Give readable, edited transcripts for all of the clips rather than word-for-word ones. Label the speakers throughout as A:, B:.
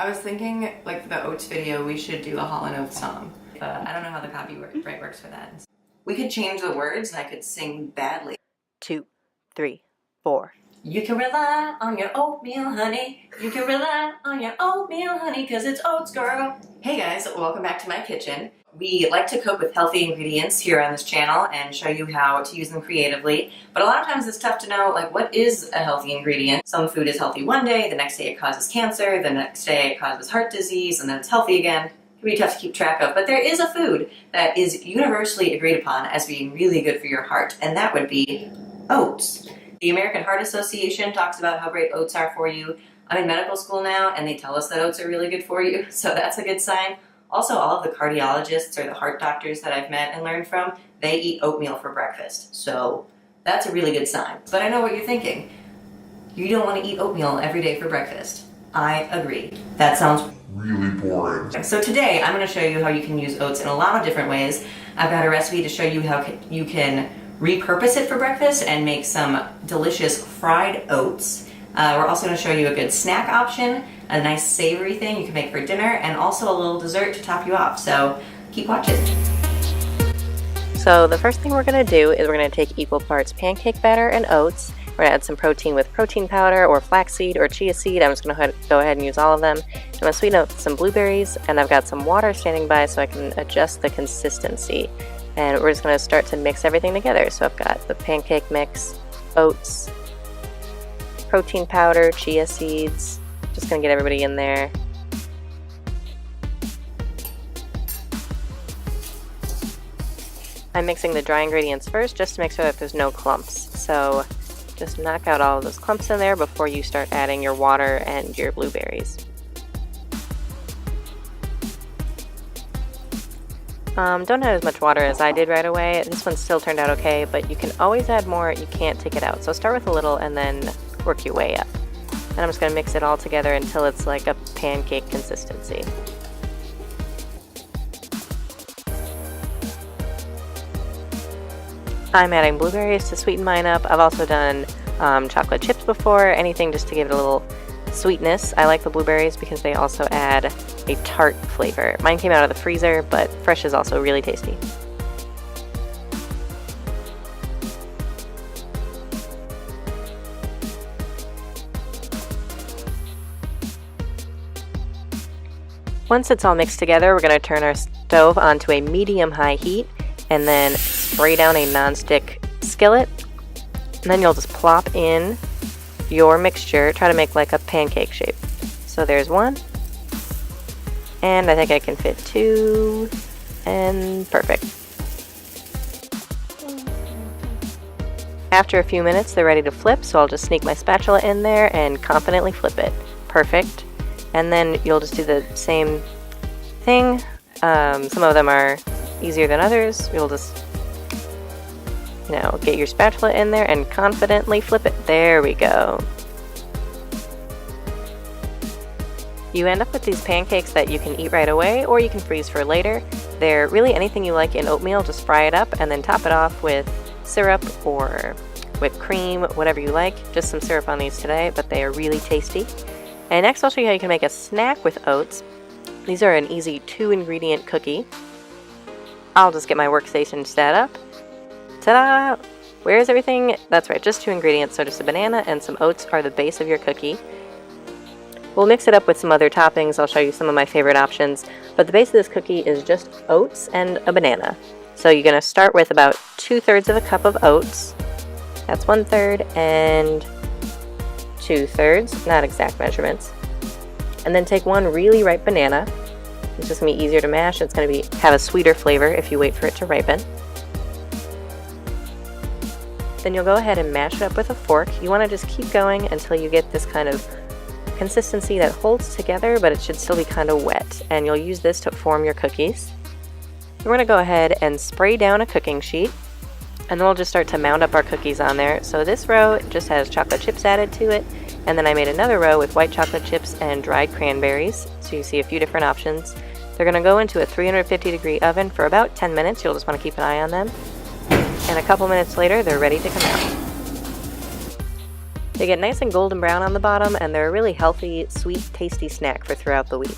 A: I was thinking, like, for the Oats video, we should do a Hall & Oates song. But I don't know how the copyright works for that. We could change the words and I could sing badly.
B: 2, 3, 4.
A: You can rely on your oatmeal, honey. You can rely on your oatmeal, honey, cause it's oats, girl. Hey guys, welcome back to my kitchen. We like to cook with healthy ingredients here on this channel and show you how to use them creatively. But a lot of times it's tough to know, like, what is a healthy ingredient? Some food is healthy one day, the next day it causes cancer, the next day it causes heart disease, and then it's healthy again. It can be tough to keep track of. But there is a food that is universally agreed upon as being really good for your heart, and that would be oats. The American Heart Association talks about how great oats are for you. I'm in medical school now, and they tell us that oats are really good for you, so that's a good sign. Also, all of the cardiologists or the heart doctors that I've met and learned from, they eat oatmeal for breakfast. So that's a really good sign. But I know what you're thinking. You don't want to eat oatmeal every day for breakfast. I agree. That sounds really boring. So today, I'm going to show you how you can use oats in a lot of different ways. I've got a recipe to show you how you can repurpose it for breakfast and make some delicious fried oats. We're also going to show you a good snack option, a nice savory thing you can make for dinner, and also a little dessert to top you off. So keep watching.
B: So the first thing we're going to do is we're going to take equal parts pancake batter and oats. We're going to add some protein with protein powder or flaxseed or chia seed. I'm just going to go ahead and use all of them. I'm going to sweeten up some blueberries, and I've got some water standing by so I can adjust the consistency. And we're just going to start to mix everything together. So I've got the pancake mix, oats, protein powder, chia seeds. Just going to get everybody in there. I'm mixing the dry ingredients first just to make sure that there's no clumps. So just knock out all of those clumps in there before you start adding your water and your blueberries. Don't add as much water as I did right away. This one still turned out okay, but you can always add more. You can't take it out. So start with a little and then work your way up. And I'm just going to mix it all together until it's like a pancake consistency. I'm adding blueberries to sweeten mine up. I've also done chocolate chips before, anything just to give it a little sweetness. I like the blueberries because they also add a tart flavor. Mine came out of the freezer, but fresh is also really tasty. Once it's all mixed together, we're going to turn our stove onto a medium-high heat and then spray down a nonstick skillet. And then you'll just plop in your mixture. Try to make like a pancake shape. So there's one. And I think I can fit two. And perfect. After a few minutes, they're ready to flip. So I'll just sneak my spatula in there and confidently flip it. Perfect. And then you'll just do the same thing. Some of them are easier than others. You'll just, get your spatula in there and confidently flip it. There we go. You end up with these pancakes that you can eat right away or you can freeze for later. They're really anything you like in oatmeal. Just fry it up and then top it off with syrup or whipped cream, whatever you like. Just some syrup on these today, but they are really tasty. And next I'll show you how you can make a snack with oats. These are an easy 2-ingredient cookie. I'll just get my workstation set up. Ta-da! Where's everything? That's right, just 2 ingredients, so just a banana and some oats are the base of your cookie. We'll mix it up with some other toppings. I'll show you some of my favorite options, but the base of this cookie is just oats and a banana. So you're going to start with about 2/3 of a cup of oats. That's 1/3 and 2/3, not exact measurements. And then take one really ripe banana. It's just going to be easier to mash. It's going to have a sweeter flavor if you wait for it to ripen. Then you'll go ahead and mash it up with a fork. You want to just keep going until you get this kind of consistency that holds together, but it should still be kind of wet. And you'll use this to form your cookies. We're going to go ahead and spray down a cooking sheet. And then we'll just start to mound up our cookies on there. So this row just has chocolate chips added to it. And then I made another row with white chocolate chips and dried cranberries. So you see a few different options. They're going to go into a 350-degree oven for about 10 minutes. You'll just want to keep an eye on them. And a couple minutes later, they're ready to come out. They get nice and golden brown on the bottom, and they're a really healthy, sweet, tasty snack for throughout the week.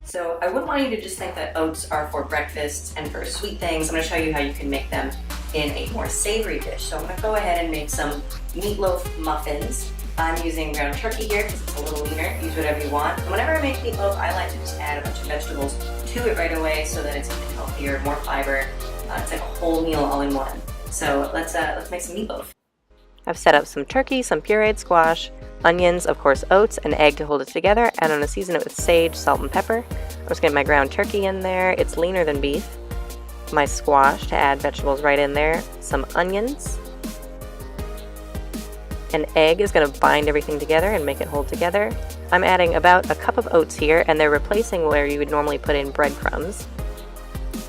A: So I wouldn't want you to just think that oats are for breakfast and for sweet things. I'm going to show you how you can make them in a more savory dish. So I'm going to go ahead and make some meatloaf muffins. I'm using ground turkey here because it's a little leaner. Use whatever you want. And whenever I make meatloaf, I like to just add a bunch of vegetables to it right away so that it's even healthier, more fiber. It's like a whole meal all in one. So let's make some meatloaf.
B: I've set up some turkey, some pureed squash, onions, of course oats, an egg to hold it together, and I'm going to season it with sage, salt, and pepper. I'm just going to get my ground turkey in there. It's leaner than beef. My squash to add vegetables right in there. Some onions. An egg is going to bind everything together and make it hold together. I'm adding about a cup of oats here, and they're replacing where you would normally put in breadcrumbs.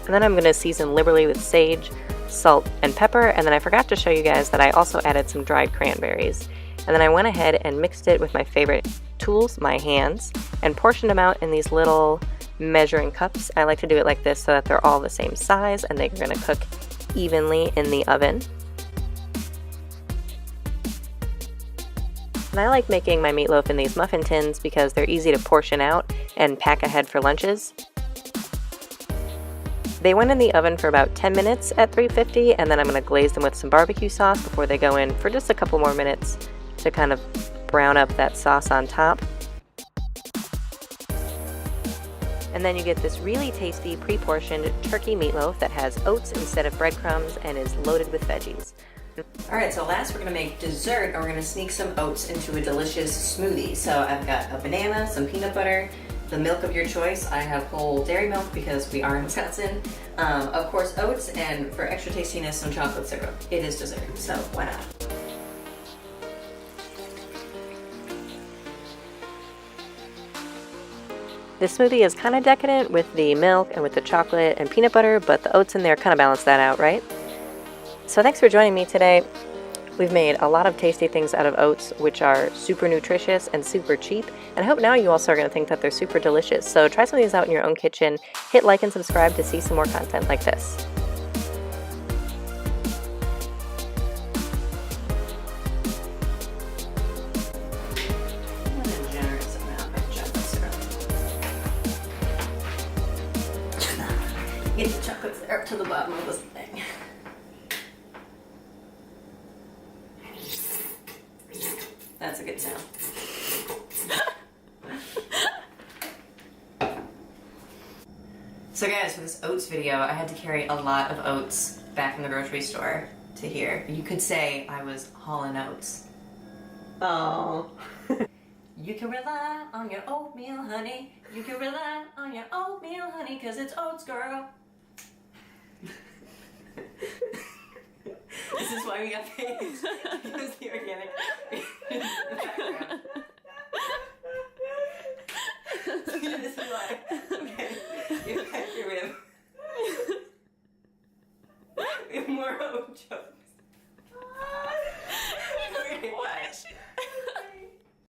B: And then I'm going to season liberally with sage, salt, and pepper, and then I forgot to show you guys that I also added some dried cranberries. And then I went ahead and mixed it with my favorite tools, my hands, and portioned them out in these little measuring cups. I like to do it like this so that they're all the same size and they're going to cook evenly in the oven. And I like making my meatloaf in these muffin tins because they're easy to portion out and pack ahead for lunches. They went in the oven for about 10 minutes at 350, and then I'm going to glaze them with some barbecue sauce before they go in for just a couple more minutes to kind of brown up that sauce on top. And then you get this really tasty pre-portioned turkey meatloaf that has oats instead of breadcrumbs and is loaded with veggies.
A: Alright, so last we're going to make dessert, and we're going to sneak some oats into a delicious smoothie. So I've got a banana, some peanut butter, the milk of your choice. I have whole dairy milk because we are in Wisconsin. Of course oats, and for extra tastiness, some chocolate syrup. It is dessert, so why not?
B: This smoothie is kind of decadent with the milk and with the chocolate and peanut butter, but the oats in there kind of balance that out, right? So thanks for joining me today. We've made a lot of tasty things out of oats, which are super nutritious and super cheap, and I hope now you also are going to think that they're super delicious. So try some of these out in your own kitchen. Hit like and subscribe to see some more content like this.
A: A generous amount of chocolate syrup. Get the chocolate syrup to the bottom of this thing. That's a good sound. So guys, for this oats video, I had to carry a lot of oats back from the grocery store to here. You could say I was hauling oats. Oh. You can rely on your oatmeal, honey. You can rely on your oatmeal, honey, 'cause it's oats, girl. This is why we got paid. Use the organic in the background. This is why. Okay. Get back your rib. We have more oat jokes.